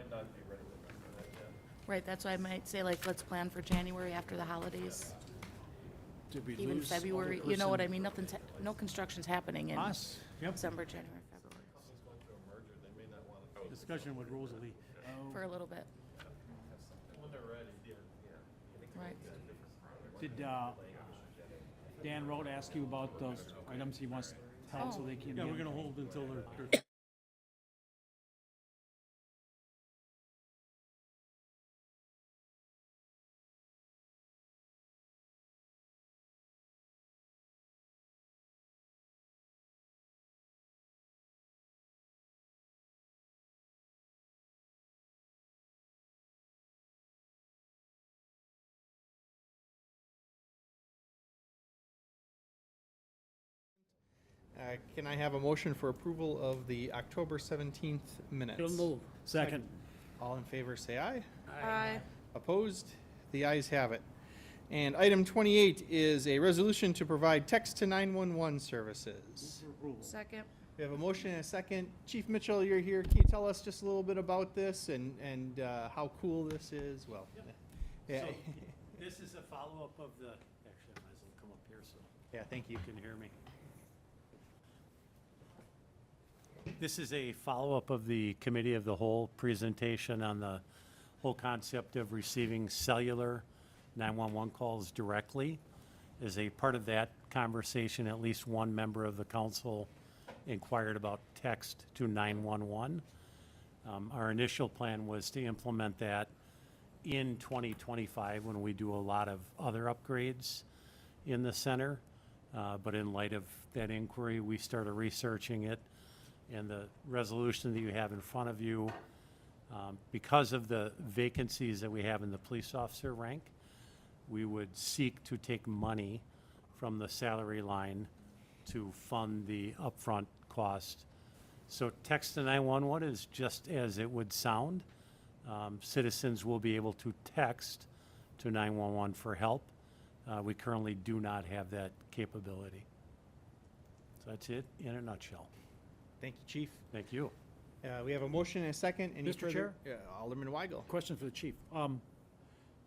might not be ready for that yet. Right, that's why I might say, like, let's plan for January after the holidays, Did we even lose February, you know what I mean? Nothing's, no construction's happening in Us? Yep. December, January, February, Company's going through a merger, they may not want to. Discussion with Rosalie. for a little bit, When they're ready, right? Did Dan Road ask you about those items he wants held so they can Yeah, get? we're gonna hold until they're Can I have a motion for approval of the October 17th minutes? So move. Second. All in favor, say aye. Aye. Opposed? The ayes have it. And item 28 is a resolution to provide text to 911 services. Second. We have a motion and a second. Chief Mitchell, you're here. Can you tell us just a little bit about this and how cool this is? Well, yeah. So, this is a follow-up of the, actually, I might as well come up here so Yeah, thank you. you can hear me. This is a follow-up of the Committee of the Whole presentation on the whole concept of receiving cellular 911 calls directly. As a part of that conversation, at least one member of the council inquired about text to 911. Our initial plan was to implement that in 2025 when we do a lot of other upgrades in the center. But in light of that inquiry, we started researching it. And the resolution that you have in front of you, because of the vacancies that we have in the police officer rank, we would seek to take money from the salary line to fund the upfront cost. So text to 911 is just as it would sound. Citizens will be able to text to 911 for help. We currently do not have that capability. So that's it in a nutshell. Thank you, Chief. Thank you. We have a motion and a second. Any Mr. further? Chair? Alderman Weigel. Question for the chief.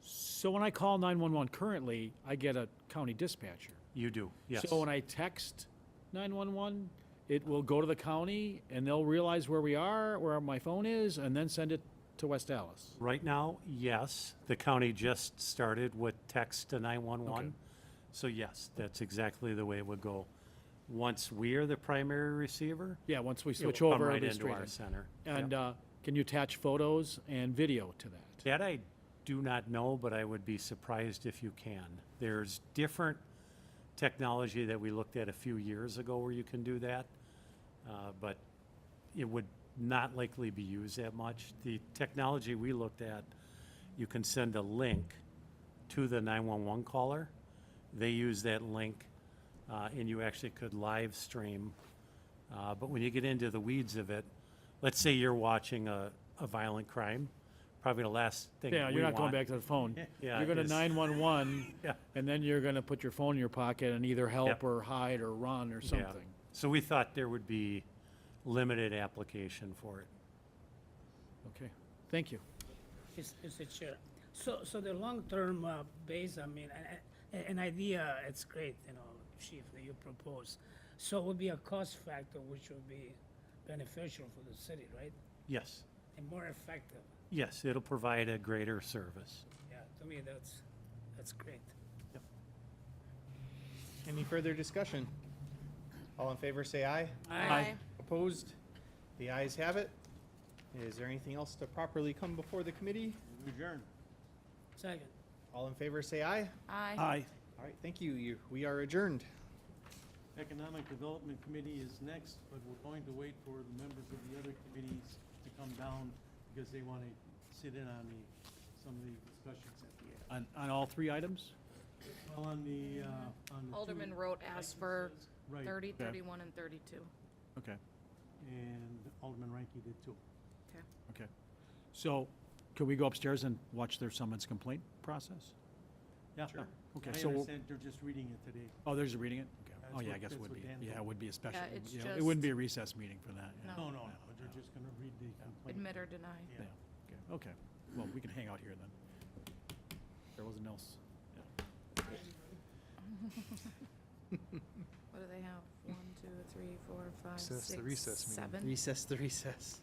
So when I call 911 currently, I get a county dispatcher. You do, yes. So when I text 911, it will go to the county and they'll realize where we are, where my phone is, and then send it to West Dallas. Right now, yes. The county just started with text to 911. Okay. So yes, that's exactly the way it would go. Once we are the primary receiver, Yeah, once we it will switch come over, right it'll be into straight our in. center. And Yep. can you attach photos and video to that? That I do not know, but I would be surprised if you can. There's different technology that we looked at a few years ago where you can do that, but it would not likely be used that much. The technology we looked at, you can send a link to the 911 caller. They use that link, and you actually could live stream. But when you get into the weeds of it, let's say you're watching a violent crime, probably the last thing Yeah, we you're not going want- back to the phone. Yeah, You're going to is- 911, Yeah. and then you're going to put your phone in your pocket and either help Yep. or hide or run or Yeah. something. So we thought there would be limited application for it. Okay, thank you. Mr. Chair, so the long-term base, I mean, an idea, it's great, you know, Chief, that you propose. So it would be a cost factor which would be beneficial for the city, right? Yes, And more effective. yes, it'll provide a greater service. Yeah, to me, that's great. Any further discussion? All in favor, say aye. Aye. Opposed? The ayes have it. Is there anything else to properly come before the committee? Adjourn. Second. All in favor, say aye. Aye. Aye. All right, thank you. We are adjourned. Economic Development Committee is next, but we're going to wait for the members of the other committees to come down because they want to sit in on some of the discussions at the end. On all three items? Well, on the Alderman two Rote asked for Right, 30, Okay. 31, and 32. Okay, and Alderman Ranky did too. okay. So, could we go upstairs and watch their summons complaint process? Yeah. Okay, I so we'll- understand they're just reading it today. Oh, there's a reading it? Okay. That's Oh, yeah, I what- guess it that's would what be. Dan Yeah, told it would be a special, it's you know, it wouldn't be a just- recess meeting for that. Yeah. No. No, they're just gonna read the complaint. Admit or deny. Yeah. Okay, well, we can hang out here then. There wasn't else. Yeah. What do they have? 1, 2, 3, 4, 5, Recess, the 6, recess meeting. 7? Recess the recess.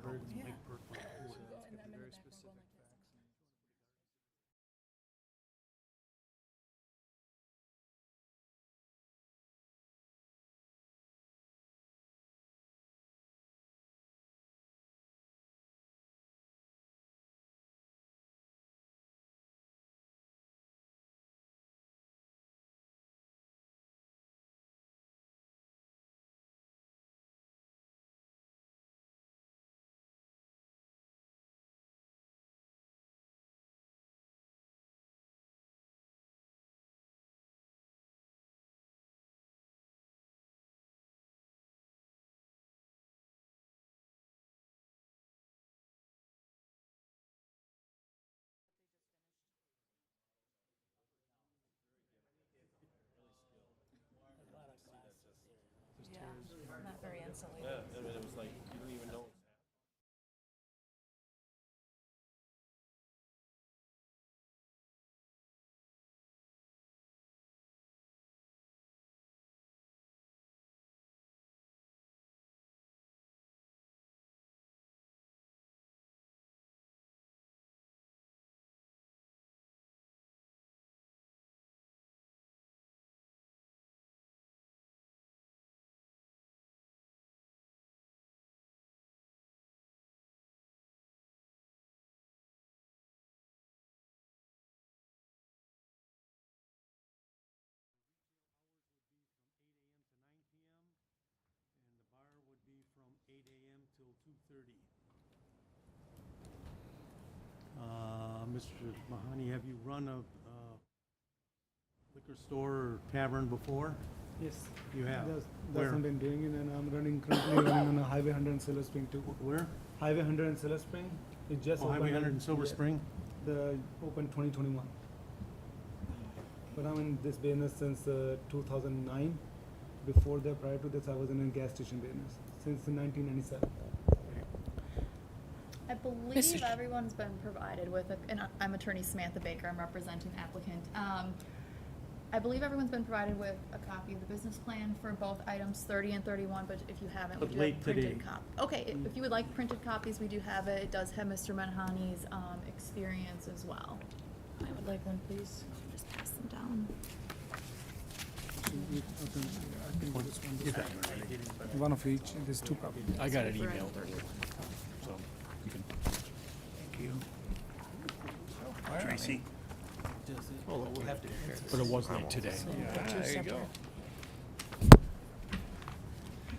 A lot of classes here. Yeah, not very insulated. Yeah, I mean, it was like, you didn't even know it was happening. And the bar would be from 8 a.m. till 2:30. Mr. Mahoney, have you run a liquor store or tavern before? Yes. You have? That's Where? I've been doing it, and I'm currently running on a Highway 100 in Silver Spring too. Where? Highway 100 in Silver Spring. It just Oh, Highway opened 100 in Silver yeah, Spring? The opened 2021. But I'm in this business since 2009. Before that, prior to this, I was in a gas station business since 1997. I believe everyone's been provided with, and I'm attorney Samantha Baker, I'm representing the applicant. I believe everyone's been provided with a copy of the business plan for both items 30 and 31, but if you haven't, we But do late have printed today. copies. Okay, if you would like printed copies, we do have it. It does have Mr. Manhani's experience as well. I would like one, please. Just pass them down. One of each. There's two copies. I got an For item email, 31. so you can. Tracy. But it was late today. There you go.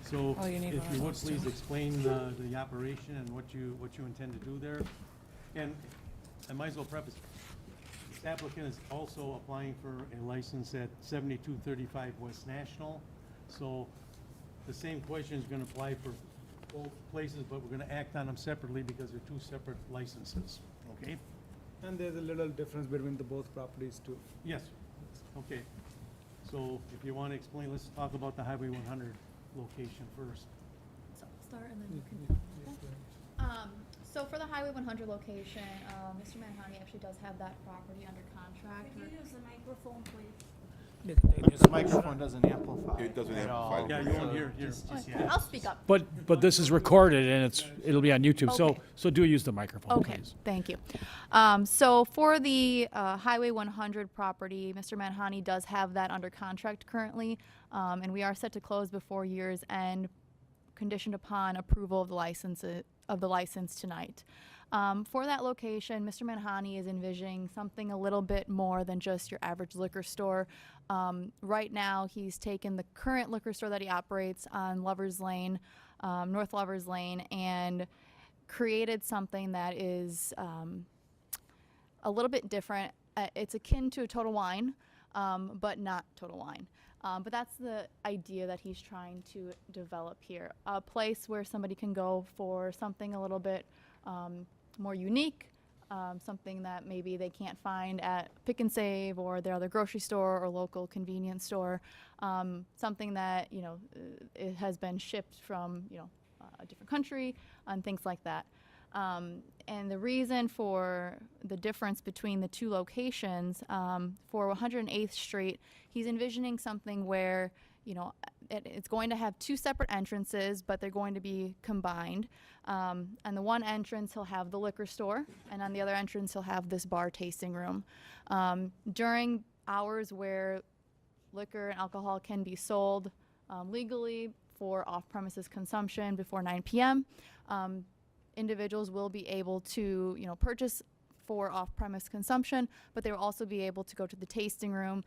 So, Oh, you need if one of you would those, too. please explain the operation and what you intend to do there. And I might as well preface, this applicant is also applying for a license at 7235 West National. So the same question is gonna apply for both places, but we're gonna act on them separately because they're two separate licenses, okay? And there's a little difference between the both properties too. Yes, okay. So if you wanna explain, let's talk about the Highway 100 location first. So I'll start and then you can. So for the Highway 100 location, Mr. Manhani actually does have that property under contract. Could you use the microphone, please? The microphone doesn't amplify. It doesn't at all. amplify. Yeah, you won't hear, I'll speak up. But this is recorded and it'll be on YouTube, Okay. so do use the microphone, Okay, please. thank you. So for the Highway 100 property, Mr. Manhani does have that under contract currently, and we are set to close before year's end, conditioned upon approval of the license tonight. For that location, Mr. Manhani is envisioning something a little bit more than just your average liquor store. Right now, he's taken the current liquor store that he operates on Lovers Lane, North Lovers Lane, and created something that is a little bit different. It's akin to a Total Wine, but not Total Wine. But that's the idea that he's trying to develop here. A place where somebody can go for something a little bit more unique, something that maybe they can't find at Pick and Save or their other grocery store or local convenience store. Something that, it has been shipped from, a different country and things like that. And the reason for the difference between the two locations, for 108th Street, he's envisioning something where, it's going to have two separate entrances, but they're going to be combined. On the one entrance, he'll have the liquor store, and on the other entrance, he'll have this bar tasting room. During hours where liquor and alcohol can be sold legally for off-premises consumption before 9 p.m., individuals will be able to, purchase for off-premise consumption, but they will also be able to go to the tasting room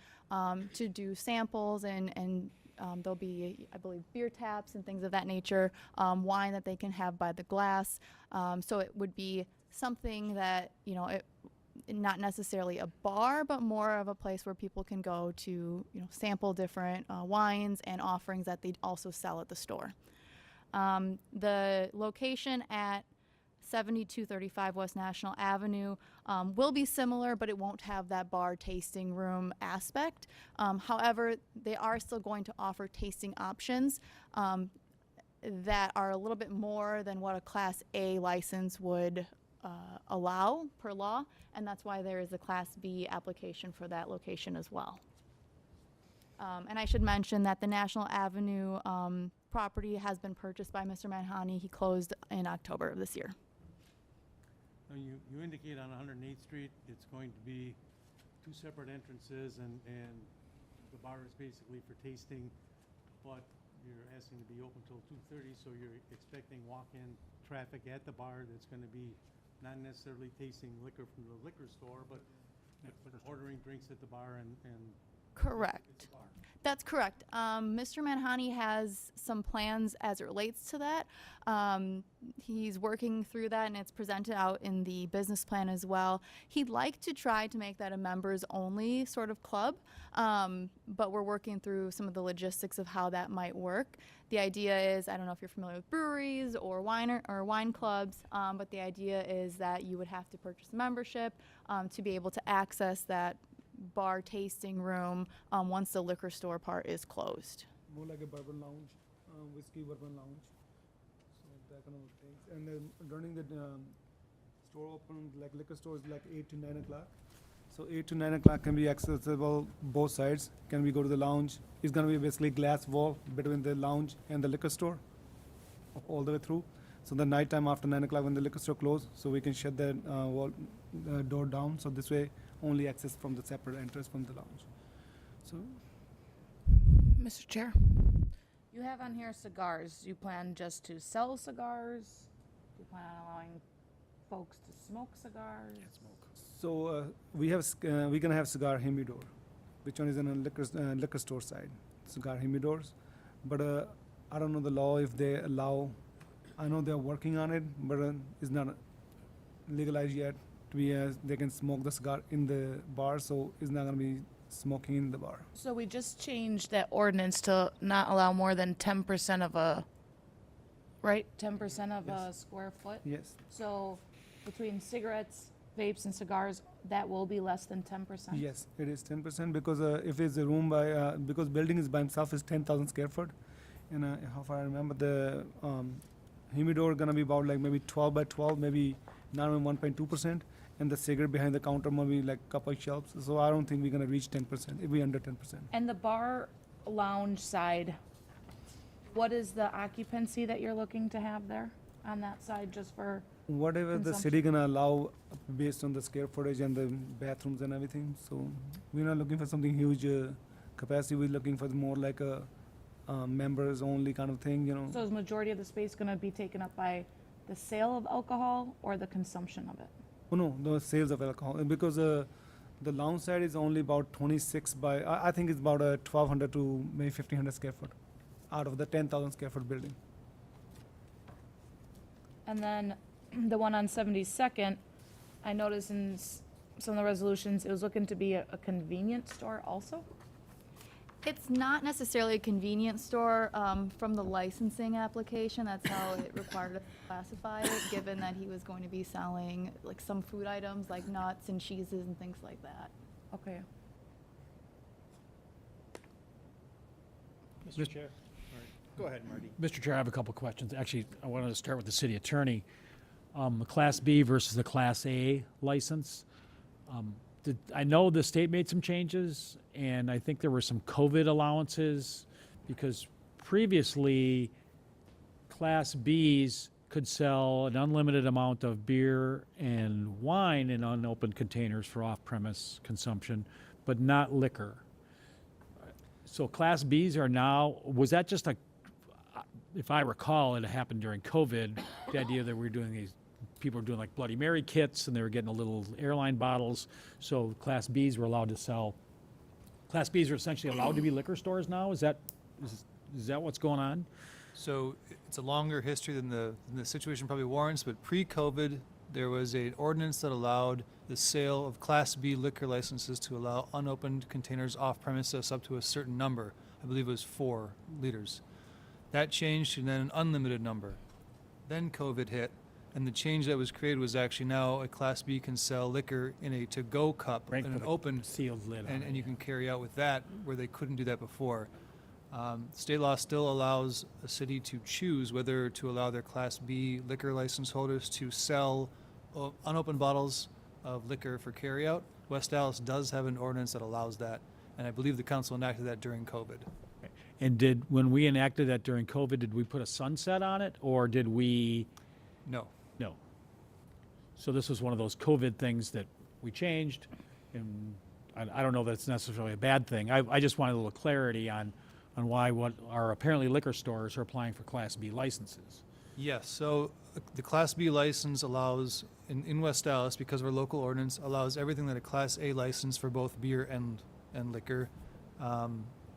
to do samples, and there'll be, I believe, beer taps and things of that nature, wine that they can have by the glass. So it would be something that, not necessarily a bar, but more of a place where people can go to, sample different wines and offerings that they also sell at the store. The location at 7235 West National Avenue will be similar, but it won't have that bar tasting room aspect. However, they are still going to offer tasting options that are a little bit more than what a Class A license would allow per law, and that's why there is a Class B application for that location as well. And I should mention that the National Avenue property has been purchased by Mr. Manhani. He closed in October of this year. Now, you indicate on 108th Street, it's going to be two separate entrances, and the bar is basically for tasting, but you're asking to be open till 2:30, so you're expecting walk-in traffic at the bar that's going to be not necessarily tasting liquor from the liquor store, but ordering drinks at the bar and Correct. it's a bar. That's correct. Mr. Manhani has some plans as it relates to that. He's working through that, and it's presented out in the business plan as well. He'd like to try to make that a members-only sort of club, but we're working through some of the logistics of how that might work. The idea is, I don't know if you're familiar with breweries or wine clubs, but the idea is that you would have to purchase a membership to be able to access that bar tasting room once the liquor store part is closed. More like a bourbon lounge, whiskey bourbon lounge, so that kind of things. And then during the store open, like liquor stores, like 8 to 9 o'clock. So 8 to 9 o'clock can be accessible both sides. Can we go to the lounge? It's going to be basically glass wall between the lounge and the liquor store all the way through. So the night time after 9 o'clock when the liquor store closed, so we can shut the door down. So this way, only access from the separate entrance from the lounge. So Mr. Chair, you have on here cigars. Do you plan just to sell cigars? Do you plan on allowing folks to smoke cigars? So we're gonna have cigar humidor, which one is in a liquor store side, cigar humidors. But I don't know the law if they allow. I know they're working on it, but it's not legalized yet. To be they can smoke the cigar in the bar, so it's not gonna be smoking in the bar. So we just changed that ordinance to not allow more than 10% of a, right? 10% of a square foot? Yes. So between cigarettes, vapes, and cigars, that will be less than 10%? Yes, it is 10% because if it's a room by because building is by itself is 10,000 square foot, and how far I remember the humidor gonna be about like maybe 12 by 12, maybe not even 1.2%, and the cigarette behind the counter maybe like couple shelves. So I don't think we're gonna reach 10%. If we under 10%. And the bar lounge side, what is the occupancy that you're looking to have there on that side, just for? Whatever the city gonna allow based on the square footage and the bathrooms and everything. So we're not looking for something huge capacity. We're looking for more like a members only kind of thing, you know. So is majority of the space gonna be taken up by the sale of alcohol or the consumption of it? Oh no, the sales of alcohol, because the lounge side is only about 26 by, I think it's about 1,200 to maybe 1,500 square foot out of the 10,000 square foot building. And then the one on 72nd, I noticed in some of the resolutions, it was looking to be a convenience store also? It's not necessarily a convenience store. From the licensing application, that's how it required us to classify it, given that he was going to be selling like some food items like nuts and cheeses and things like that. Okay. Mr. Chair. Go ahead, Marty. Mr. Chair, I have a couple questions. Actually, I wanted to start with the city attorney. The Class B versus the Class A license. I know the state made some changes, and I think there were some COVID allowances Because previously, Class Bs could sell an unlimited amount of beer and wine in unopened containers for off-premise consumption, but not liquor. So Class Bs are now, was that just a, if I recall, it happened during COVID, the idea that we were doing these, people were doing like Bloody Mary kits and they were getting a little airline bottles. So Class Bs were allowed to sell, Class Bs are essentially allowed to be liquor stores now? Is that what's going on? So it's a longer history than the situation probably warrants, but pre-COVID, there was an ordinance that allowed the sale of Class B liquor licenses to allow unopened containers off premises up to a certain number. I believe it was 4 liters. That changed to then an unlimited number. Then COVID hit, and the change that was created was actually now a Class B can sell liquor in a to-go cup, Right, in an put a open, sealed lid on it. and you can carry out with that where they couldn't do that before. State law still allows a city to choose whether to allow their Class B liquor license holders to sell unopened bottles of liquor for carryout. West Dallas does have an ordinance that allows that, and I believe the council enacted that during COVID. And when we enacted that during COVID, did we put a sunset on it, or did we? No. No. So this was one of those COVID things that we changed, and I don't know that it's necessarily a bad thing. I just wanted a little clarity on why what are apparently liquor stores are applying for Class B licenses. Yes, so the Class B license allows, in West Dallas, because of our local ordinance, allows everything that a Class A license for both beer and liquor.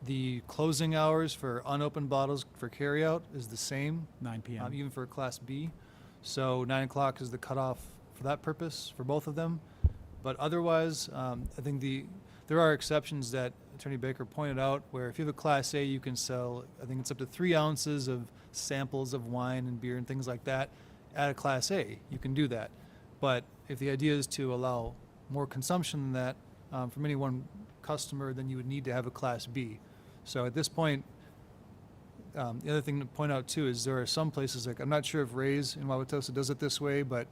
The closing hours for unopened bottles for carryout is the same, 9 p.m. even for Class B. So 9 o'clock is the cutoff for that purpose for both of them. But otherwise, I think there are exceptions that Attorney Baker pointed out, where if you have a Class A, you can sell, I think it's up to 3 ounces of samples of wine and beer and things like that at a Class A. You can do that. But if the idea is to allow more consumption than that from any one customer, then you would need to have a Class B. So at this point, the other thing to point out too is there are some places, like I'm not sure if Ray's in Wauwatosa does it this way, but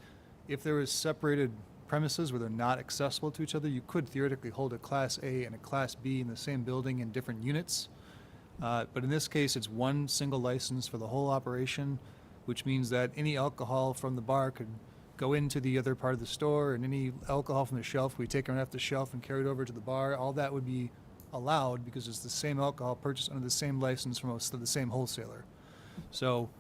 if there is separated premises where they're not accessible to each other, you could theoretically hold a Class A and a Class B in the same building in different units. But in this case, it's one single license for the whole operation, which means that any alcohol from the bar could go into the other part of the store, and any alcohol from the shelf, we take it off the shelf and carry it over to the bar. All that would be allowed because it's the same alcohol purchased under the same license from the same wholesaler. So,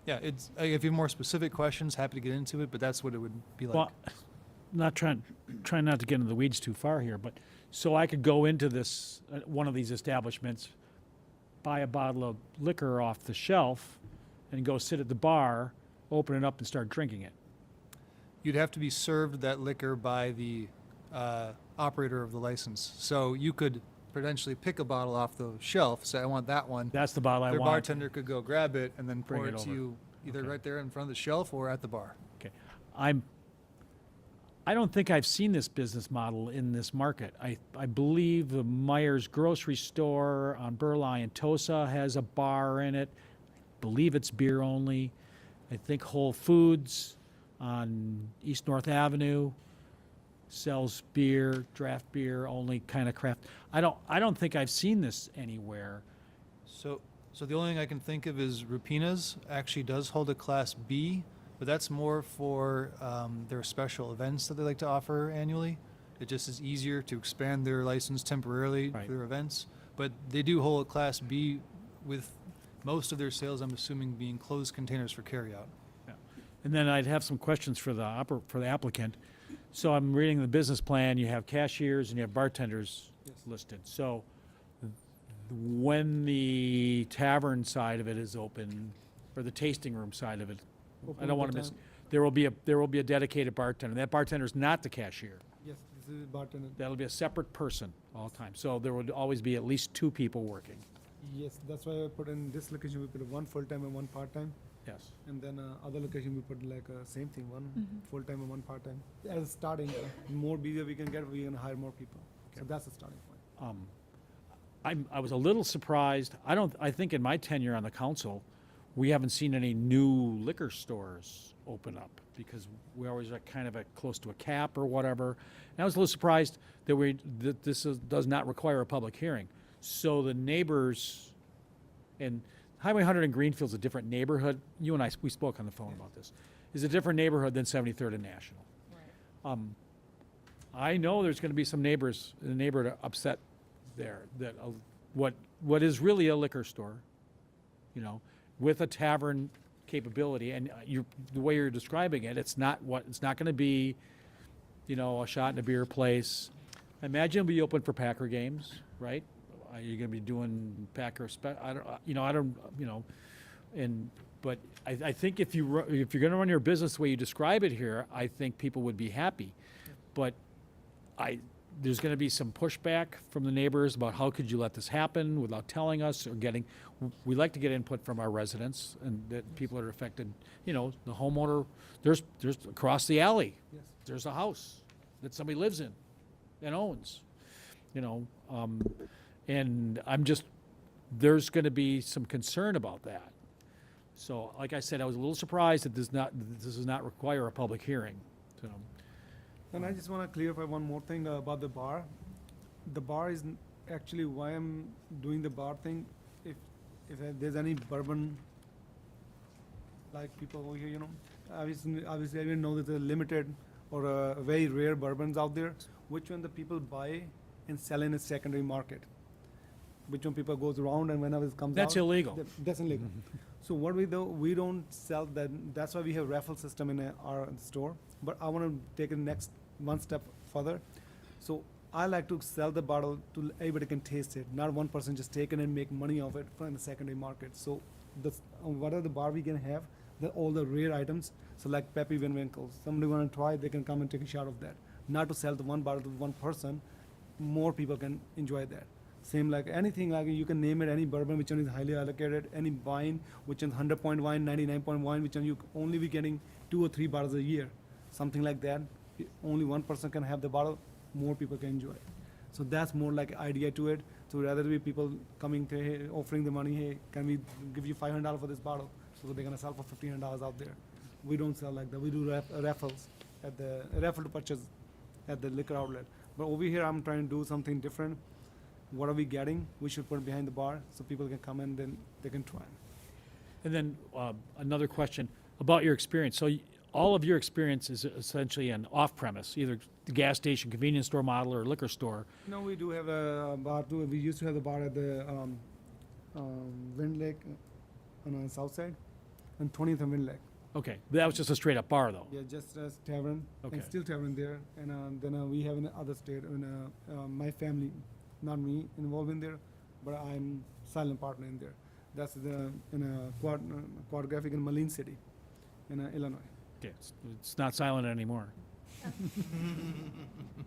yeah, it's, if you have more specific questions, happy to get into it, but that's what it would be like. Well, not trying not to get into the weeds too far here, but so I could go into this one of these establishments, buy a bottle of liquor off the shelf, and go sit at the bar, open it up, and start drinking it. You'd have to be served that liquor by the operator of the license. So you could potentially pick a bottle off the shelf, say, I want that one. That's the bottle I Their want. bartender could go grab it and then Bring pour it it to over. you either Okay. right there in front of the shelf or at the bar. Okay. I don't think I've seen this business model in this market. I believe the Myers grocery store on Burleigh and Tosa has a bar in it. I believe it's beer only. I think Whole Foods on East North Avenue sells beer, draft beer, only kind of craft. I don't think I've seen this anywhere. So the only thing I can think of is Rupina's actually does hold a Class B, but that's more for their special events that they like to offer annually. It just is easier to expand their license temporarily Right. for their events. But they do hold a Class B with most of their sales, I'm assuming, being closed containers for carryout. And then I'd have some questions for the applicant. So I'm reading the business plan, you have cashiers and you have bartenders listed. So when the tavern side of it is open, or the tasting room side of it, I don't want to miss, there will be a dedicated bartender. That bartender's not the cashier. Yes, this is bartender. That'll be a separate person all the time. So there would always be at least 2 people working. Yes, that's why I put in this location, we put one full-time and one part-time. Yes. And then other location, we put like same thing, one full-time and one part-time. As starting, more busier we can get, we can hire more people. So that's the starting point. I was a little surprised. I think in my tenure on the council, we haven't seen any new liquor stores open up because we always are kind of close to a cap or whatever. And I was a little surprised that this does not require a public hearing. So the neighbors, and Highway 100 in Greenfield's a different neighborhood. You and I, we spoke on the phone about this. Is a different neighborhood than 73rd and National. I know there's going to be some neighbors in the neighborhood upset there that what is really a liquor store, you know, with a tavern capability, and the way you're describing it, it's not going to be, you know, a shot in a beer place. Imagine it'll be open for Packer games, right? You're going to be doing Packer, but I think if you're going to run your business the way you describe it here, I think people would be happy. But there's going to be some pushback from the neighbors about how could you let this happen without telling us or we like to get input from our residents and that people are affected. You know, the homeowner, there's across the alley, there's a house that somebody lives in and owns, you know, and there's going to be some concern about that. So, like I said, I was a little surprised that this does not require a public hearing. So. And I just want to clarify one more thing about the bar. The bar is actually why I'm doing the bar thing. If there's any bourbon, like people over here, you know, obviously I didn't know that there are limited or very rare bourbons out there. Which one the people buy and sell in a secondary market? Which one people goes around and whenever it comes out? That's illegal. That's illegal. So what we do, we don't sell that. That's why we have raffle system in our store. But I want to take it next one step further. So I like to sell the bottle to everybody can taste it. Not one person just take it and make money off it from the secondary market. So whatever the bar we can have, all the rare items. So like Peppy Van Winkle. Somebody want to try, they can come and take a shot of that. Not to sell the one bottle to one person. More people can enjoy that. Same like anything, like you can name it, any bourbon which one is highly allocated, any wine which is 100-point wine, 99-point wine, which one you only be getting 2 or 3 bottles a year, something like that. Only one person can have the bottle, more people can enjoy it. So that's more like idea to it. So rather be people coming to hey, offering the money, hey, can we give you $500 for this bottle? So they're gonna sell for $1,500 out there. We don't sell like that. We do raffles at the raffle to purchase at the liquor outlet. But over here, I'm trying to do something different. What are we getting? We should put it behind the bar so people can come in, then they can try. And then another question about your experience. So all of your experience is essentially an off-premise, either the gas station, convenience store model, or liquor store. No, we do have a bar too. We used to have the bar at the Wind Lake on the south side, and 20th and Wind Lake. Okay, that was just a straight-up bar, though. Yeah, just as tavern, Okay. and still tavern there. And then we have in the other state, my family, not me, involved in there, but I'm silent partner in there. That's in a quad graphic in Moline City, in Illinois. Okay, it's not silent anymore.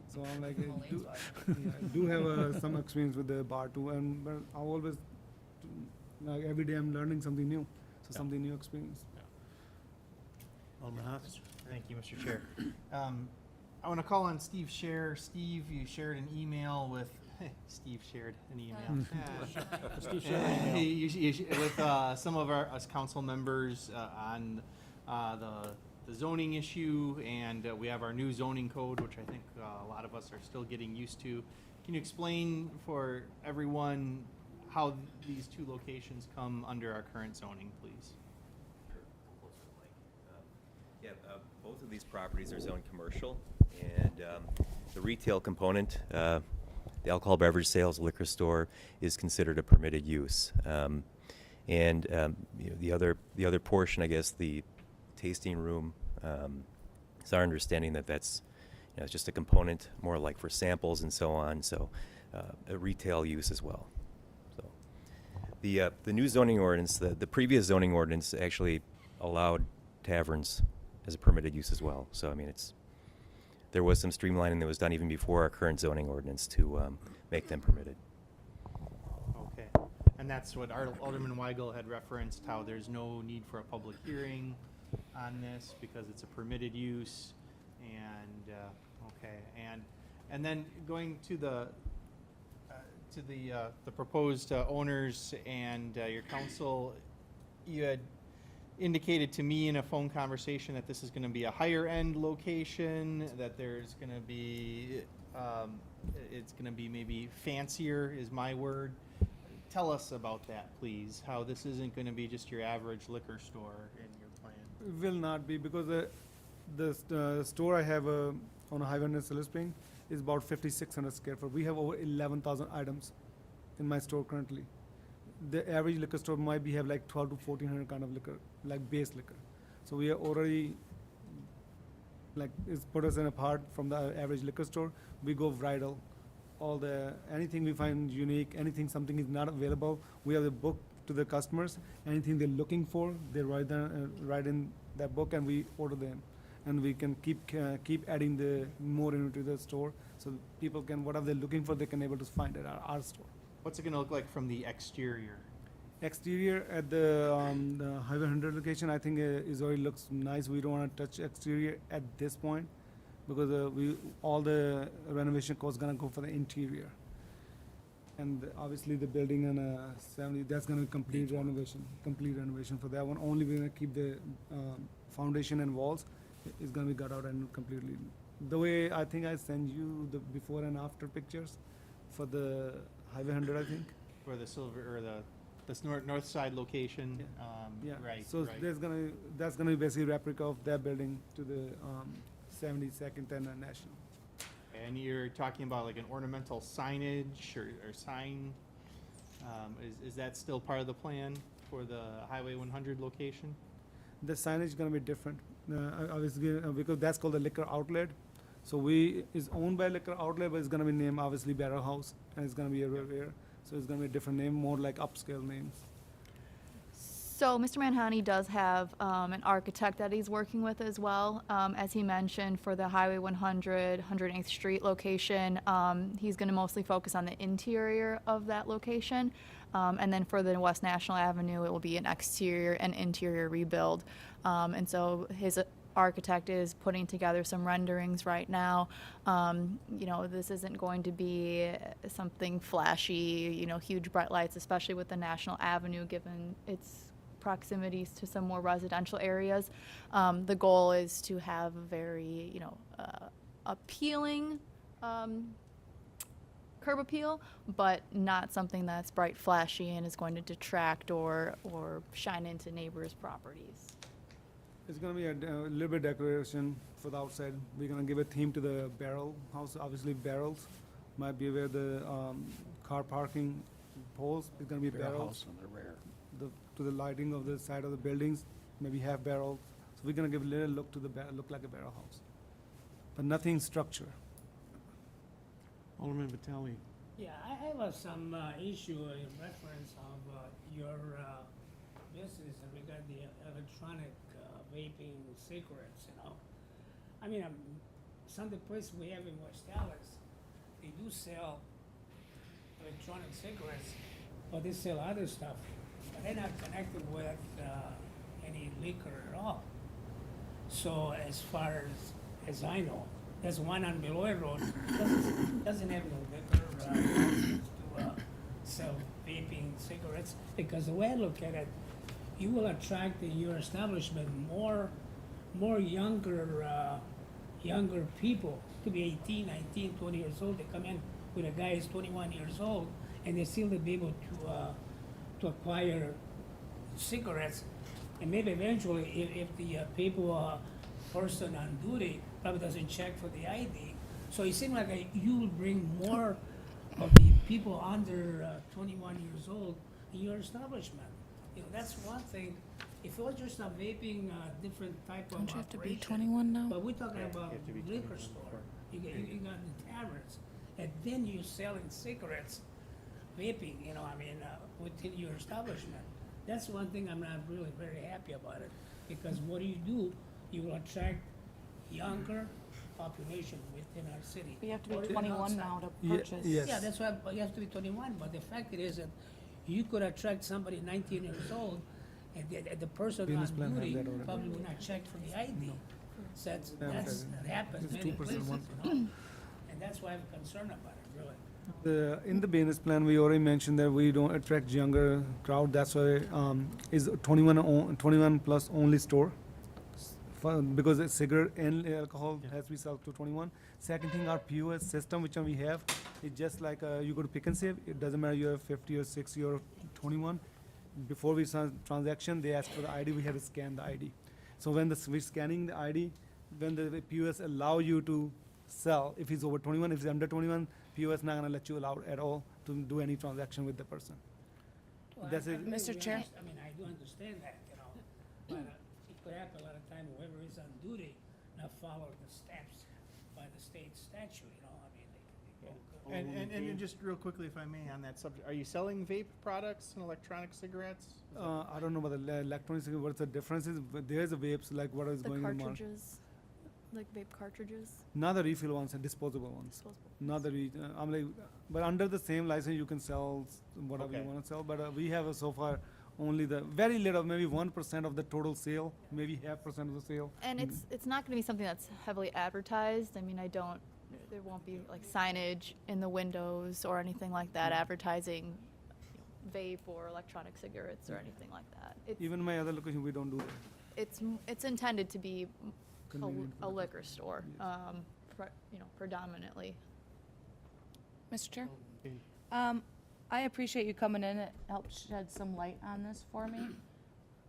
So I'm like, I do have some experience with the bar too, but I always, like every day I'm learning something new, so something new experience. Alderman Haas? Thank you, Mr. Chair. I want to call on Steve Scher. Steve, you shared an email with, Steve shared an email. With some of us council members on the zoning issue, and we have our new zoning code, which I think a lot of us are still getting used to. Can you explain for everyone how these two locations come under our current zoning, please? Both of these properties are zoned commercial, and the retail component, the alcohol beverage sales liquor store, is considered a permitted use. You know, the other portion, I guess, the tasting room, it's our understanding that that's, you know, it's just a component more like for samples and so on. So a retail use as well. So the new zoning ordinance, the previous zoning ordinance actually allowed taverns as a permitted use as well. So I mean, there was some streamlining that was done even before our current zoning ordinance to make them permitted. Okay, and that's what Alderman Weigel had referenced, how there's no need for a public hearing on this because it's a permitted use, and okay, and then going to the proposed owners and your council, you had indicated to me in a phone conversation that this is going to be a higher end location, that there's going to be it's going to be maybe fancier is my word. tell us about that, please, how this isn't gonna be just your average liquor store in your plan. Will not be, because the store I have on Highway 100 Silver Spring is about 5,600 square foot. We have over 11,000 items in my store currently. The average liquor store might be have like 12 to 1,400 kind of liquor, like base liquor. So we are already, like, it's put us in apart from the average liquor store. We go bridal. Anything we find unique, anything something is not available, we have the book to the customers. Anything they're looking for, they write in that book, and we order them. And we can keep adding the more into the store, so people can, whatever they're looking for, they can able to find it at our store. What's it gonna look like from the exterior? Exterior at the Highway 100 location, I think is already looks nice. We don't want to touch exterior at this point, because all the renovation costs gonna go for the interior. And obviously the building on 70, that's gonna be complete renovation for that one. Only we're gonna keep the foundation and walls is gonna be got out and completely. The way I think I send you the before and after pictures for the Highway 100, I think. For the silver, or the north side location? Yeah. Right, So right. that's gonna be basically replica of that building to the 72nd and National. And you're talking about like an ornamental signage or sign, is that still part of the plan for the Highway 100 location? The signage is gonna be different, obviously, because that's called the liquor outlet. So is owned by liquor outlet, but it's gonna be named obviously Barrel House, and it's gonna be everywhere. So it's gonna be a different name, more like upscale names. So Mr. Manhani does have an architect that he's working with as well. As he mentioned, for the Highway 100, 108th Street location, he's going to mostly focus on the interior of that location. And then for the West National Avenue, it will be an exterior and interior rebuild. And so his architect is putting together some renderings right now. You know, this isn't going to be something flashy, you know, huge bright lights, especially with the National Avenue, given its proximities to some more residential areas. The goal is to have a very, you know, appealing curb appeal, but not something that's bright, flashy, and is going to detract or shine into neighbors' properties. It's gonna be a little bit decoration for the outside. We're gonna give a theme to the barrel house. Obviously, barrels might be where the car parking poles is gonna be barrels. on the rear. To the lighting of the side of the buildings, maybe have barrels. So we're gonna give a little look to the look like a barrel house, but nothing structure. Alderman Vitale. Yeah, I have some issue in reference of your business regarding the electronic vaping cigarettes, you know. I mean, some of the places we have in West Dallas, they do sell electronic cigarettes, but they sell other stuff. But they're not connected with any liquor at all. So as far as I know, there's one on Beloit Road, doesn't have no liquor to sell vaping cigarettes, because the way I look at it, you will attract in your establishment more younger people. Could be 18, 19, 20 years old. They come in with a guy who's 21 years old, and they still be able to acquire cigarettes. And maybe eventually, if the person on duty probably doesn't check for the ID, so it seems like you will bring more of the people under 21 years old in your establishment. You know, that's one thing. If it was just a vaping, different type of Don't you have to be operation, 21 now? but we're talking Yeah, you about have to be liquor 21 store. You got the taverns, and then you're selling cigarettes, vaping, you know, I mean, within your establishment. That's one thing I'm not really very happy about it, because what do? You will attract younger population within our city. But you have to Or be even 21 outside. now to Ye- purchase. yes. Yeah, that's why you have to be 21, but the fact is that you could attract somebody 19 years old, and the person Business plan on have duty that already. probably will not check for the ID. So that okay. happens It's many 2% places, one. you know? And that's why I'm concerned about it, really. In the business plan, we already mentioned that we don't attract younger crowd. That's why is 21 plus only store. Because it's cigarette and alcohol has to be sold to 21. Second thing, our POS system, which one we have, It's just like you go to Pick and Save. It doesn't matter you have 50 or 60 or 21. Before we start transaction, they ask for the ID. We have to scan the ID. So when we're scanning the ID, when the POS allow you to sell, if he's over 21, if he's under 21, POS not gonna let you allow at all to do any transaction with the person. Well, That's it. to be Mr. Chair? honest, I mean, I do understand that, but it could happen a lot of time, whoever is on duty not follow the steps by the state statute, I mean, they go. And just real quickly, if I may, on that subject, are you selling vape products and electronic cigarettes? I don't know about the electronics, what's the difference is, but there's a vapes, like what is The going on. cartridges, like vape cartridges, Not the refill ones, the disposable ones. disposable. Not the, I'm like, but under the same license, you can sell whatever you Okay. wanna sell, but we have so far only the, very little, maybe 1% of the total sale, maybe 0.5% of the sale. And it's not going to be something that's heavily advertised. I mean, there won't be like signage in the windows or anything like that advertising vape or electronic cigarettes or anything like that. Even my other location, we don't do that. It's intended to be Convenient for a the liquor store, Yes. predominantly. Mr. Chair? Okay. I appreciate you coming in. It helped shed some light on this for me.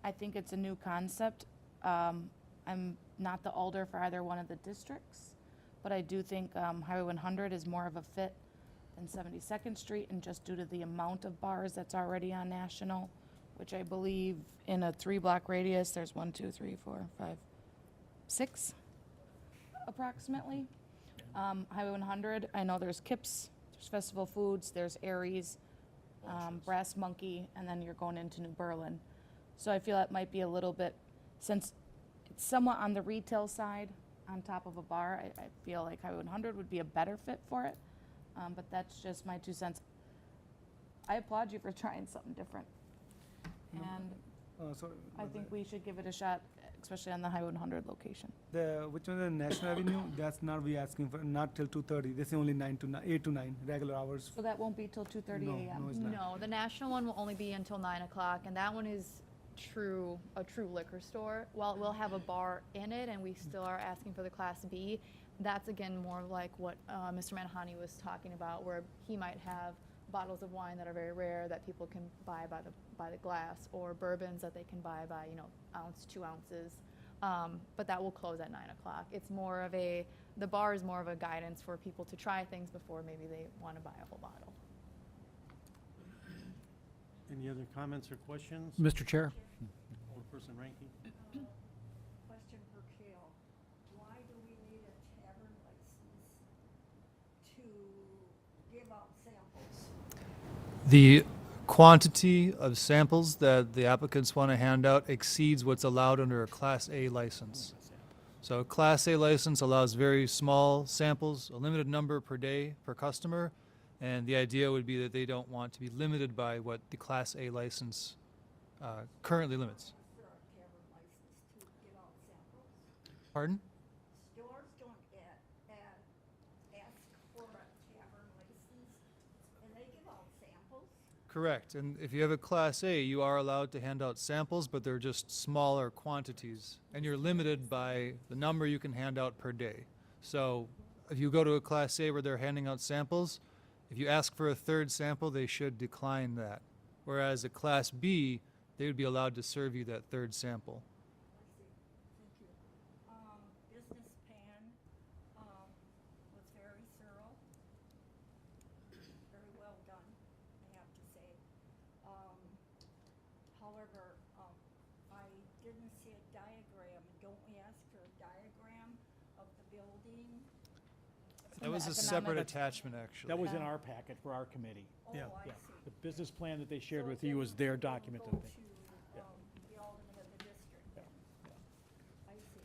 I think it's a new concept. I'm not the alder for either one of the districts, but I do think Highway 100 is more of a fit than 72nd Street, and just due to the amount of bars that's already on National, which I believe in a 3-block radius, there's 1, 2, 3, 4, 5, 6 approximately. Highway 100, I know there's Kips, there's Festival Foods, there's Aries, Brass Monkey, and then you're going into New Berlin. So I feel that might be a little bit, since it's somewhat on the retail side, on top of a bar, I feel like Highway 100 would be a better fit for it. But that's just my 2 cents. I applaud you for trying something different. And Sorry. I think we should give it a shot, especially on the Highway 100 location. Which one, the National Avenue, that's not we asking for, not till 2:30, this is only 8 to 9, regular hours. So that won't be till 2:30 No, a.m.? no, it's not. No, the national one will only be until 9 o'clock, and that one is a true liquor store. While it will have a bar in it, and we still are asking for the Class B, that's again more like what Mr. Manhani was talking about, where he might have bottles of wine that are very rare that people can buy by the glass, or bourbons that they can buy by ounce, 2 ounces. But that will close at 9 o'clock. It's more of the bar is more of a guidance for people to try things before maybe they want to buy a whole bottle. Any other comments or questions? Mr. Chair? Alderperson Ranky? Question for Kale. Why do we need a tavern license to give out samples? The quantity of samples that the applicants want to hand out exceeds what's allowed under a Class A license. So a Class A license allows very small samples, a limited number per day per customer, and the idea would be that they don't want to be limited by what the Class A license currently limits. Is there a tavern license to give out samples? Pardon? Stores don't ask for a tavern license, and they give out samples. Correct. And if you have a Class A, you are allowed to hand out samples, but they're just smaller quantities. And you're limited by the number you can hand out per day. So if you go to a Class A where they're handing out samples, if you ask for a third sample, they should decline that. Whereas a Class B, they would be allowed to serve you that third sample. I see. Thank you. Business pan, was very thorough. Very well done, I have to say. However, I didn't see a diagram. Don't we ask for a diagram of the building? That was a economic- separate attachment, actually. That was in our packet for our committee. Oh, Yeah. I Yeah. see. The business plan that they shared So with it you was didn't- their it didn't document. go that they- to, the alderman of the district then? I see.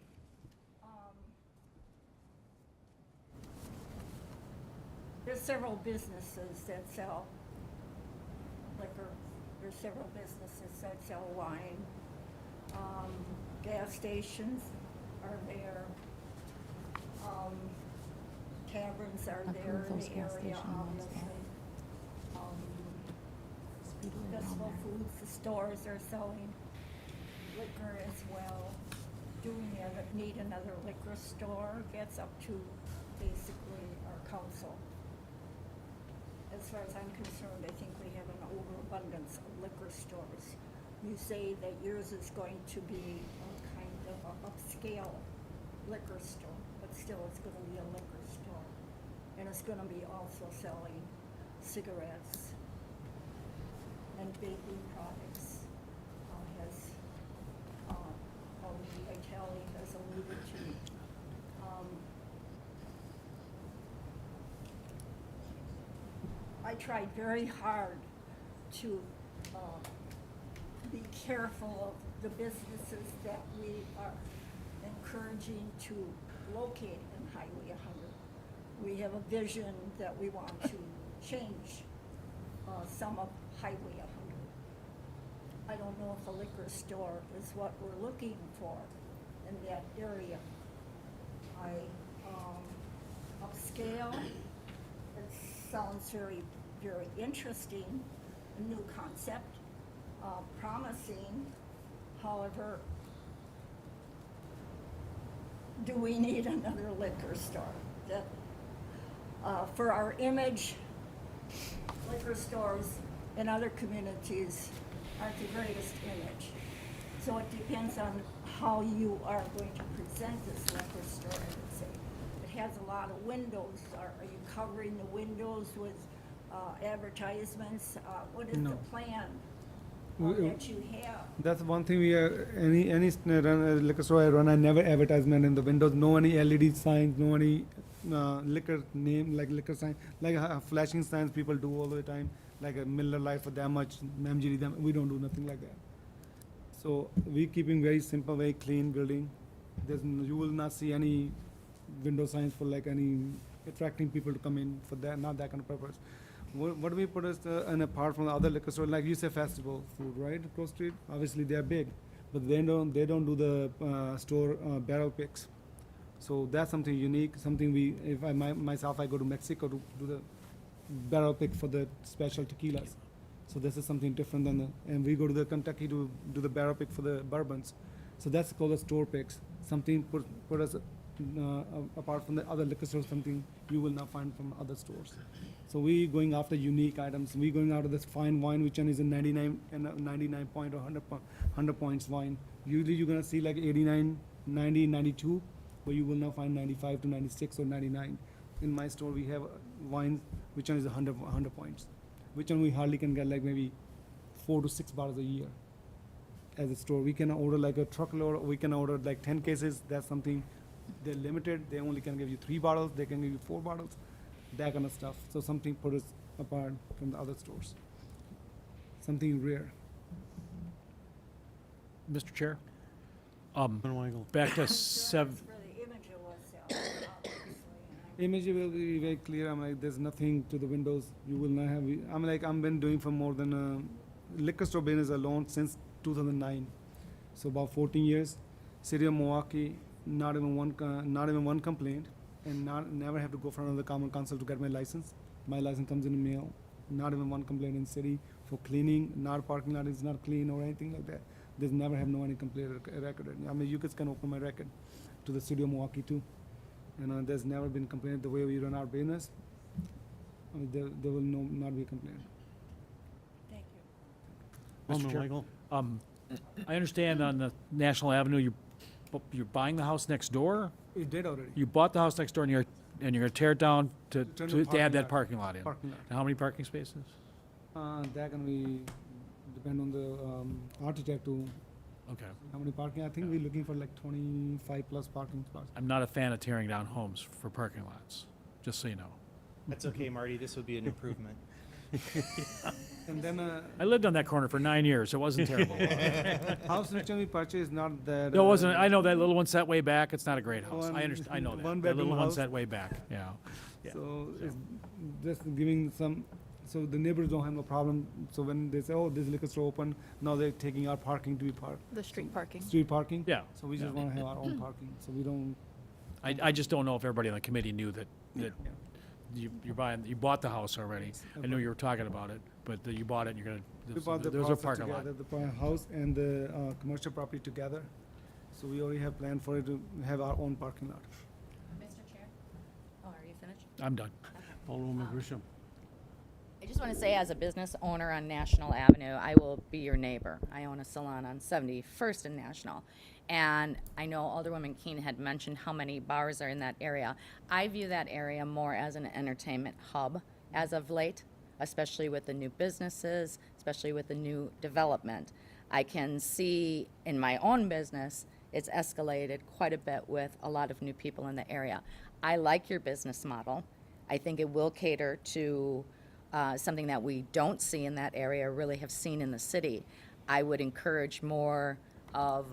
There's several businesses that sell liquor. There's several businesses that sell wine. Gas stations are there. Taverns are there in Approve those the gas area, station ones, obviously. Speedway around Festival there. Foods, the stores are selling liquor as well. Do we need another liquor store? That's up to basically our council. as far as I'm concerned, I think we have an overabundance of liquor stores. You say that yours is going to be a kind of a upscale liquor store, but still it's gonna be a liquor store. And it's gonna be also selling cigarettes and baking products, already Itali has alluded to. I tried very hard to be careful of the businesses that we are encouraging to locate in Highway 100. We have a vision that we want to change some of Highway 100. I don't know if a liquor store is what we're looking for in that area. Upscale, it sounds very, very interesting, a new concept, promising. However, do we need another liquor store? That, for our image, liquor stores in other communities aren't the greatest image. So it depends on how you are going to present this liquor store, I would say. It has a lot of windows. Are you covering the windows with advertisements? What is the No. plan We- that you have? That's one thing we are, any liquor store I run, I never advertisement in the windows, no any LED signs, no any liquor name, like liquor sign, like flashing signs people do all the time, like a Miller Lite for that much, MGD, we don't do nothing like that. So we keeping very simple, very clean building. You will not see any window signs for like any attracting people to come in for that, not that kind of purpose. What we put is, and apart from the other liquor store, like you say, festival food, right, Cross Street, obviously they are big, but they don't do the store barrel picks. So that's something unique, something myself, I go to Mexico to do the barrel pick for the special tequilas. So this is something different than and we go to the Kentucky to do the barrel pick for the bourbons. So that's called a store picks. Something put us apart from the other liquor stores, something you will not find from other stores. So we going after unique items. We going out of this fine wine, which one is a 99 point or 100 points wine. Usually you're gonna see like 89, 90, 92, but you will not find 95 to 96 or 99. In my store, we have wines which one is 100 points. Which one we hardly can get like maybe 4 to 6 bottles a year. As a store, we can order like a truckload, or we can order like 10 cases. That's something they're limited. They only can give you 3 bottles. They can give you 4 bottles, that kind of stuff. So something put us apart from the other stores. Something rare. Mr. Chair, Councilman Weigel. back to It's seven. for the image of what's obviously. Image will be very clear. I'm like, there's nothing to the windows. You will not have. I'm like, I've been doing for more than liquor store business alone since 2009. So about 14 years. City of Milwaukee, not even one complaint, and never have to go for another common council to get my license. My license comes in the mail. Not even one complaint in city for cleaning. Not parking lot is not clean or anything like that. There's never have no any complaint record. I mean, you guys can open my record to the city of Milwaukee too. And there's never been complaint the way we run our business. I mean, there will not be a complaint. Thank you. Mr. Councilman Chair. Weigel. I understand on the National Avenue, you're buying the house next door? We did already. You bought the house next door and you're gonna tear it down to Turn the add that parking parking lot in? Parking lot. And how many parking spaces? That gonna be depend on the architect to Okay. how many parking. I think we're looking for like 25 plus parking spots. I'm not a fan of tearing down homes for parking lots, just so you know. That's okay, Marty, this would be an improvement. And then I lived on that corner for 9 years. It wasn't terrible. house which we purchased is not that. No, it wasn't. I know that little one set way back. It's not a great house. One- I understand. I know that. one That little bedroom one house. set way back. Yeah. Yeah. So it's just giving some. So the neighbors don't have no problem. So when they say, "Oh, this liquor store open," now they're taking our parking to be parked. The street parking. Street parking. Yeah. So we just Yeah. want to have our own parking. So we don't. I just don't know if everybody on the committee knew that you bought the house already. I knew you were talking about it, but you bought it and you're We bought the gonna, there's a parcel parking lot. together, the house and the commercial property together. So we already have planned for it to have our own parking lot. Mr. Chair? Oh, are you finished? I'm done. Alderwoman Grisham. I just want to say, as a business owner on National Avenue, I will be your neighbor. I own a salon on 71st and National. And I know Alderwoman Keene had mentioned how many bars are in that area. I view that area more as an entertainment hub as of late, especially with the new businesses, especially with the new development. I can see in my own business, it's escalated quite a bit with a lot of new people in the area. I like your business model. I think it will cater to something that we don't see in that area, or really have seen in the city. I would encourage more of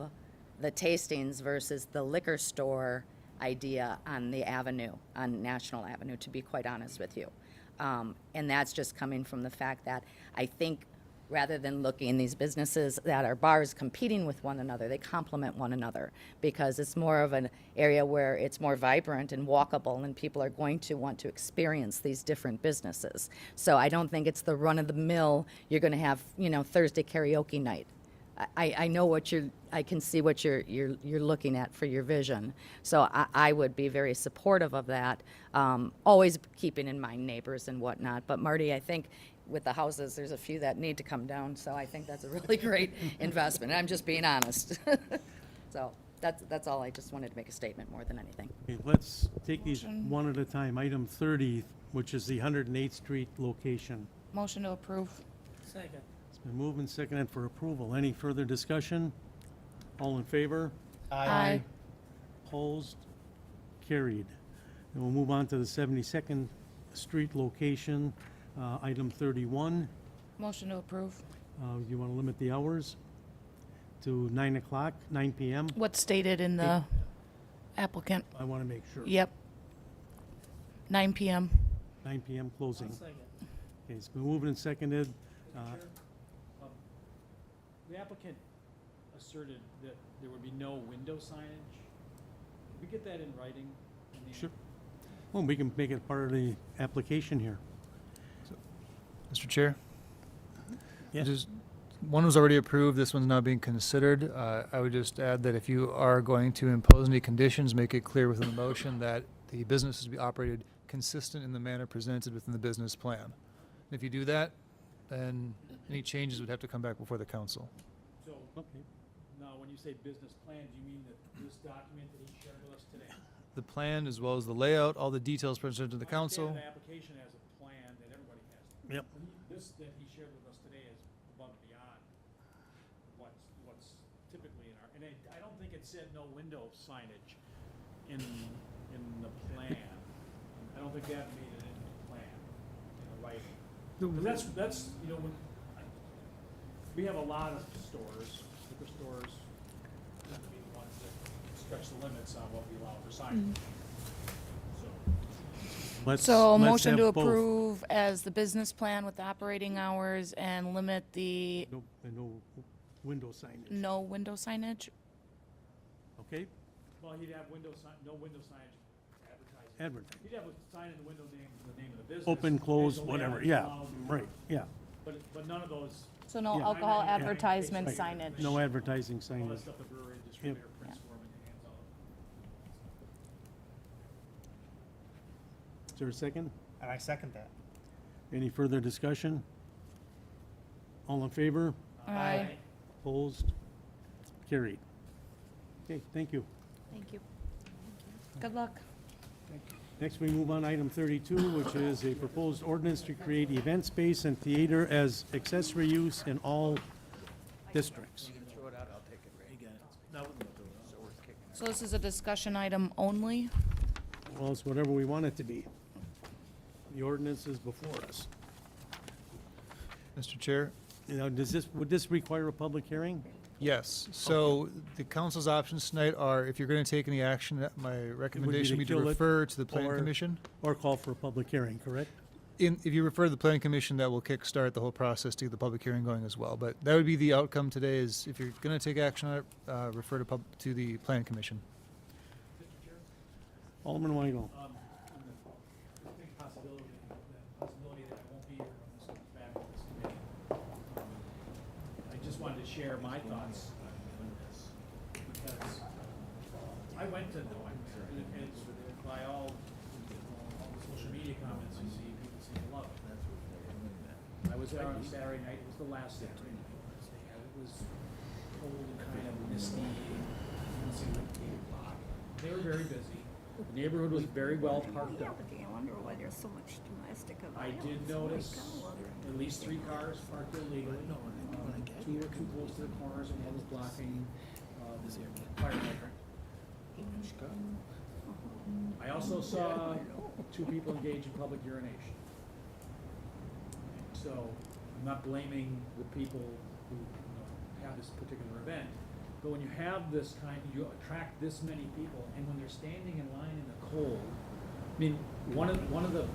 the tastings versus the liquor store idea on the avenue, on National Avenue, to be quite honest with you. And that's just coming from the fact that I think rather than looking in these businesses that are bars competing with one another, they complement one another, because it's more of an area where it's more vibrant and walkable, and people are going to want to experience these different businesses. So I don't think it's the run-of-the-mill, you're going to have, Thursday karaoke night. I know I can see what you're looking at for your vision. So I would be very supportive of that, always keeping in mind neighbors and whatnot. But Marty, I think with the houses, there's a few that need to come down, so I think that's a really great investment. I'm just being honest. So that's all. I just wanted to make a statement more than anything. Okay, let's take these one at a time. Item 30, which is the 108th Street location. Motion to approve. Second. It's been moved and seconded for approval. Any further discussion? All in favor? Aye. Opposed? Carried. And we'll move on to the 72nd Street location, item 31. Motion to approve. You want to limit the hours to 9 o'clock, 9 p.m.? What's stated in the applicant? I want to make sure. Yep. 9 p.m. 9 p.m. closing. Second. Okay, it's been moved and seconded. The applicant asserted that there would be no window signage. Did we get that in writing? Sure. Well, we can make it part of the application here. Mr. Chair? Yes. Just, one was already approved, this one's now being considered. I would just add that if you are going to impose any conditions, make it clear within the motion that the business is to be operated consistent in the manner presented within the business plan. If you do that, then any changes would have to come back before the council. So, Okay. now, when you say business plan, do you mean that this document that he shared with us today? The plan, as well as the layout, all the details presented to the I understand council. The application has a plan that everybody has. Yep. This that he shared with us today is above and beyond what's typically in our, and I don't think it said no window signage in the plan. I don't think that made it into the plan, right? Because that's, when, we have a lot of stores, liquor stores, tend to be the ones that stretch the limits on what we allow for signage. So Let's motion to have both. approve as the business plan with the operating hours and limit the No, and no window signage. no window signage. Okay? Well, he'd have no window signage advertising. Advertising. He'd have a sign in the window name, the name of the business. Open, close, and the whatever, layout yeah, allowed. right, yeah. But none of those, So no Yeah. alcohol Yeah. advertisement Right. signage. No advertising all that signage. stuff the brewery distributor prints for him and hands out. Is there a second? And I second that. Any further discussion? All in favor? Aye. Opposed? Carried. Okay, thank you. Thank you. Good luck. Next, we move on item 32, which is a proposed ordinance to create event space and theater as accessory use in all districts. So this is a discussion item only. Well, it's whatever we want it to be. The ordinance is before us. Mr. Chair? Would this require a public hearing? Yes, so the council's options tonight are, if you're going to take any action, my recommendation would be to kill it refer to the planning or- commission. Or call for a public hearing, correct? If you refer to the planning commission, that will kickstart the whole process to get the public hearing going as well. But that would be the outcome today, is if you're going to take action on it, refer to the planning commission. Alderman Weigel. On the distinct possibility that I won't be here when this comes back to this committee. I just wanted to share my thoughts on this, because I went to, and by all the social media comments you see, people seem to love it. I was there on a Saturday night, it was the last Saturday night. And it was cold and kind of misty, and it was 8 o'clock. They were very busy. The neighborhood was very well parked Yeah, up. but I wonder why there's so much domestic I violence. did notice at least 3 cars parked illegally. 2 were too close to the corners and one was blocking, fire hydrant. I also saw 2 people engage in public urination. So, I'm not blaming the people who, have this particular event, but when you have this kind, you attract this many people, and when they're standing in line in the cold, I mean, one of the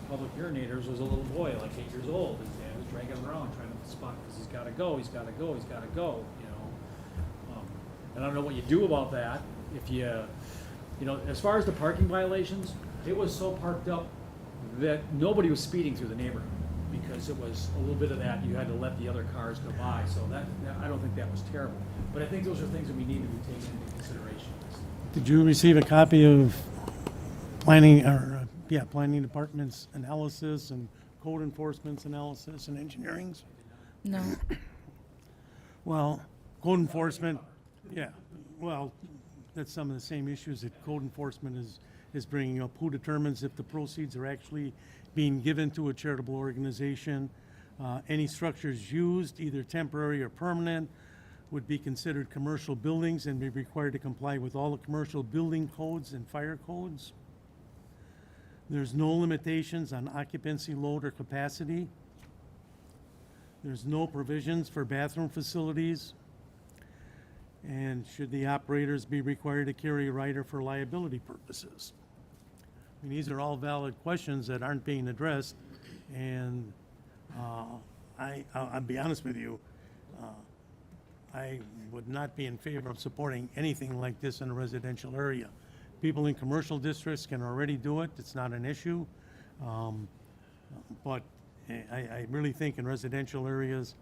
public urinators was a little boy, like 8 years old. His dad was dragging him around trying to spot, because he's gotta go, you know? And I don't know what you do about that, if you know, as far as the parking violations, it was so parked up that nobody was speeding through the neighborhood, because it was a little bit of that, you had to let the other cars go by, so that I don't think that was terrible. But I think those are things that we need to be taken into consideration. Did you receive a copy of planning department's analysis and code enforcement's analysis and engineering's? No. Well, code enforcement, yeah, well, that's some of the same issues that code enforcement is bringing up. Who determines if the proceeds are actually being given to a charitable organization? Any structures used, either temporary or permanent, would be considered commercial buildings and be required to comply with all the commercial building codes and fire codes. There's no limitations on occupancy load or capacity. There's no provisions for bathroom facilities. And should the operators be required to carry a rider for liability purposes? I mean, these are all valid questions that aren't being addressed, and I'll be honest with you, I would not be in favor of supporting anything like this in a residential area. People in commercial districts can already do it, it's not an issue. But I really think in residential areas,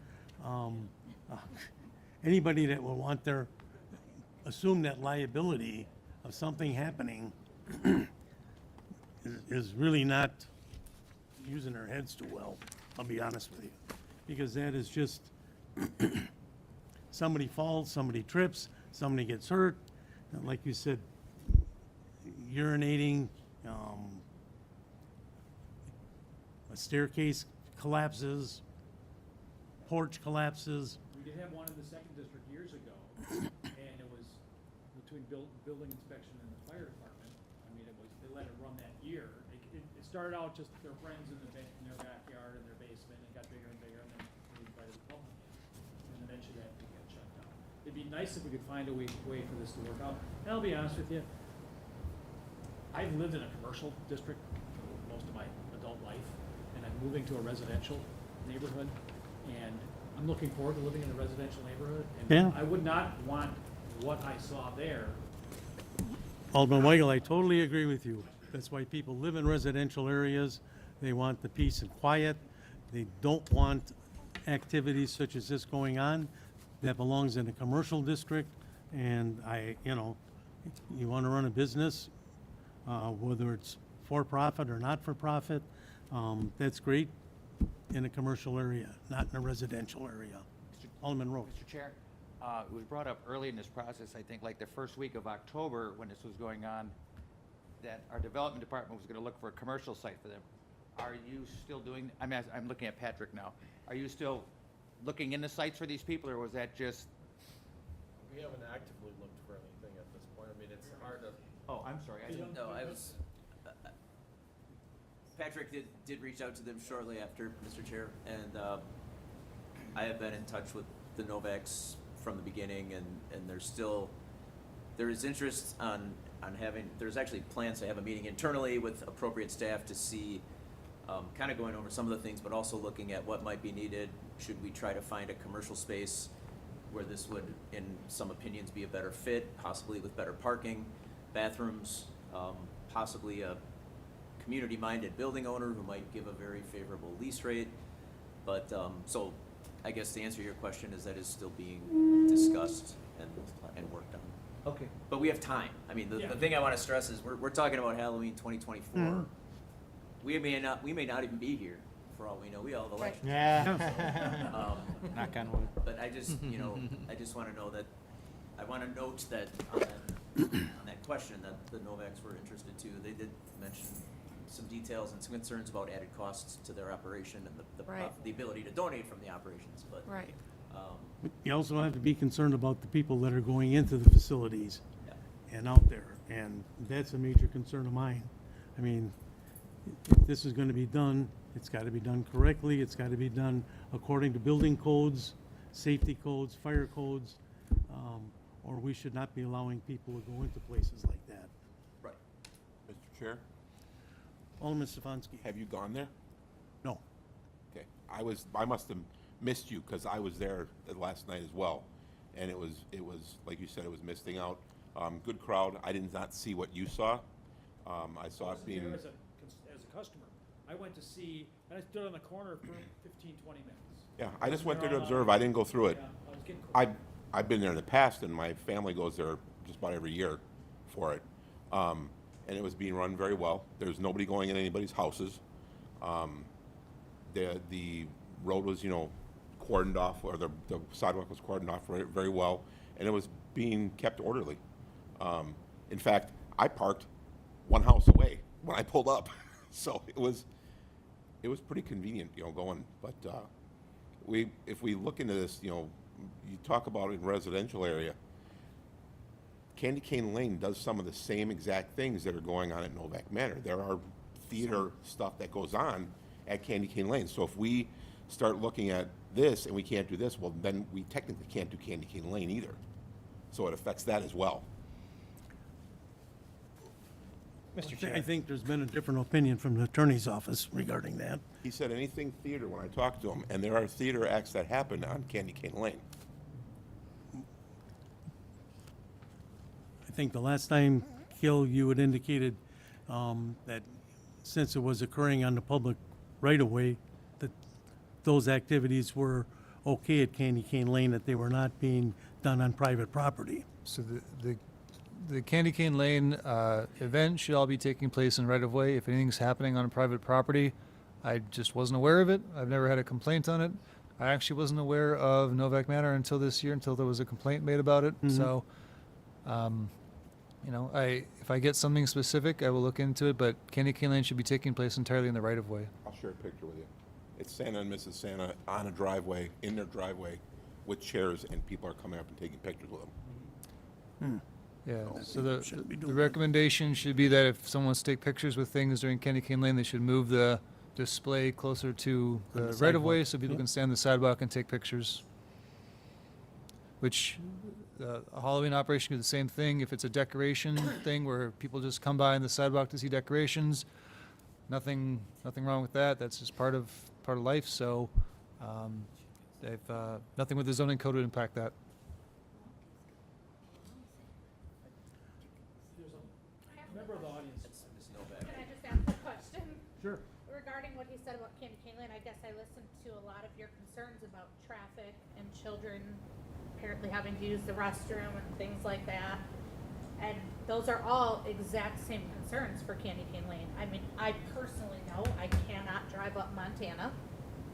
anybody that will want assume that liability of something happening is really not using their heads too well, I'll be honest with you. Because that is just, somebody falls, somebody trips, somebody gets hurt, and like you said, urinating, a staircase collapses, porch collapses. We did have one in the 2nd District years ago, and it was between building inspection and the fire department. I mean, they let it run that year. It started out just their friends in their backyard, in their basement, and got bigger and bigger, and then they invited the public in. And eventually that would get shut down. It'd be nice if we could find a way for this to work out. And I'll be honest with you, I've lived in a commercial district for most of my adult life, and I'm moving to a residential neighborhood, and I'm looking forward to living in a residential neighborhood. And Yeah. I would not want what I saw there. Alderman Weigel, I totally agree with you. That's why people live in residential areas. They want the peace and quiet. They don't want activities such as this going on. That belongs in a commercial district. And you want to run a business, whether it's for-profit or not-for-profit, that's great in a commercial area, not in a residential area. Alderman Rhodes. Mr. Chair, it was brought up early in this process, I think like the first week of October when this was going on, that our development department was going to look for a commercial site for them. Are you still doing, I'm looking at Patrick now. Are you still looking into sites for these people, or was that just? We haven't actively looked for anything at this point. I mean, it's hard to. Oh, I'm sorry. I didn't. No, I was. Patrick did reach out to them shortly after, Mr. Chair, and I have been in touch with the Novaks from the beginning, and there is interest on having, there's actually plans to have a meeting internally with appropriate staff to see, kind of going over some of the things, but also looking at what might be needed. Should we try to find a commercial space where this would, in some opinions, be a better fit, possibly with better parking, bathrooms, possibly a community-minded building owner who might give a very favorable lease rate. But, so I guess the answer to your question is that is still being discussed and worked on. Okay. But we have time. I mean, the thing I want to stress is we're talking about Halloween 2024. we may not even be here for all we know. We all have elections. Yeah. Knock on wood. But I just, I just want to know that, I want to note that on that question that the Novaks were interested too. They did mention some details and some concerns about added costs to their operation and Right. the ability to donate from the operations, but. Right. You also have to be concerned about the people that are going into the facilities and out there, and that's a major concern of mine. I mean, if this is gonna be done, it's gotta be done correctly, it's gotta be done according to building codes, safety codes, fire codes, or we should not be allowing people to go into places like that. Right. Mr. Chair, Alderman Stefanski. have you gone there? No. Okay, I must have missed you, because I was there last night as well. And it was, like you said, it was misting out. Good crowd. I did not see what you saw. I saw it being, As a customer, I went to see, and I stood on the corner for 15, 20 minutes. yeah, I just went there to They're all observe. out. I didn't go through it. Yeah, I was getting cold. I've been there in the past, and my family goes there just about every year for it. And it was being run very well. There's nobody going in anybody's houses. The road was, cordoned off, or the sidewalk was cordoned off very, very well, and it was being kept orderly. In fact, I parked one house away when I pulled up, so it was pretty convenient, going. But if we look into this, you talk about in residential area, Candy Cane Lane does some of the same exact things that are going on at Novak Manor. There are theater stuff that goes on at Candy Cane Lane. So if we start looking at this and we can't do this, well, then we technically can't do Candy Cane Lane either. So it affects that as well. I think there's been a different opinion from the attorney's office regarding that. He said anything theater when I talked to him, and there are theater acts that happen on Candy Cane Lane. I think the last time, Gil, you had indicated that since it was occurring on the public right-of-way, that those activities were okay at Candy Cane Lane, that they were not being done on private property. So the Candy Cane Lane event should all be taking place in right-of-way. If anything's happening on private property, I just wasn't aware of it. I've never had a complaint on it. I actually wasn't aware of Novak Manor until this year, until there was a complaint made about it. Mhm. So, if I get something specific, I will look into it, but Candy Cane Lane should be taking place entirely in the right-of-way. I'll share a picture with you. It's Santa and Mrs. Santa on a driveway, in their driveway, with chairs, and people are coming up and taking pictures with them. Yeah, Oh, so we shouldn't be the doing that. recommendation should be that if someone wants to take pictures with things during Candy Cane Lane, they should move the display closer to On the the right-of-way sidewalk, so people yep. can stand on the sidewalk and take pictures. Which, a Halloween operation could do the same thing. If it's a decoration thing where people just come by on the sidewalk to see decorations, nothing wrong with that. That's just part of life, so nothing with the zoning code would impact that. Member of the audience. Ms. Novak. Can I just ask a question? Sure. Regarding what he said about Candy Cane Lane, I guess I listened to a lot of your concerns about traffic and children apparently having to use the restroom and things like that. And those are all exact same concerns for Candy Cane Lane. I mean, I personally know I cannot drive up Montana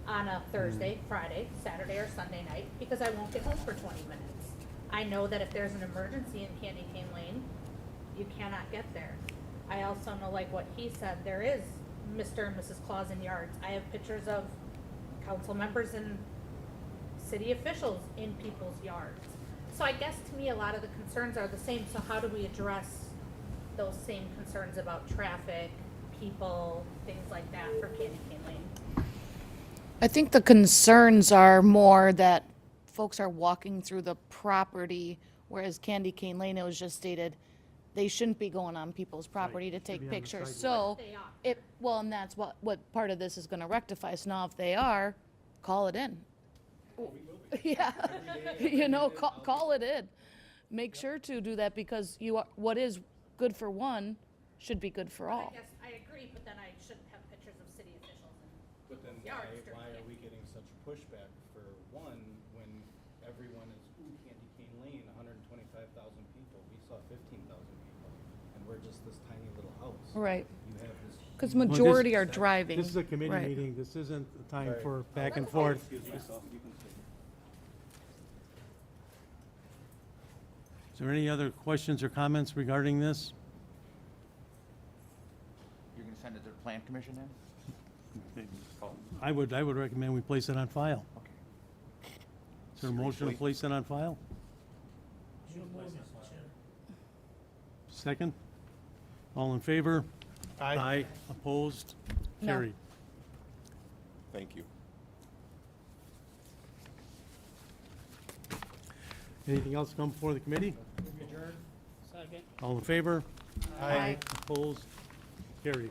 on a Thursday, Friday, Saturday, or Sunday night because I won't get home for 20 minutes. I know that if there's an emergency in Candy Cane Lane, you cannot get there. I also know, like what he said, there is Mr. and Mrs. Claus in yards. I have pictures of council members and city officials in people's yards. So I guess to me, a lot of the concerns are the same. So how do we address those same concerns about traffic, people, things like that for Candy Cane Lane? I think the concerns are more that folks are walking through the property, whereas Candy Cane Lane, it was just stated, they shouldn't be going on people's property to take be on the pictures. sidewalk. So, They are. well, and that's what part of this is gonna rectify. So now if they are, call it in. Yeah, call it in. Make sure to do that because what is good for one should be good for all. I guess I agree, but then I shouldn't have pictures of city officials in But then yards during why are Candy. we getting such pushback for one when everyone is, ooh, Candy Cane Lane, 125,000 people. We saw 15,000 people, and we're just this tiny little house. Right. You have this Because Well, this- majority are driving. This is a committee Right. meeting, this isn't a time Right. for back and forth. Is there any other questions or comments regarding this? You're gonna send it to the plan commission then? Oh, I would recommend we place it on file. okay. Is there a motion to place it on file? Second? All in favor? Aye. Opposed? No. Carried. Thank you. Anything else come before the committee? Second. All in favor? Aye. Opposed? Carried.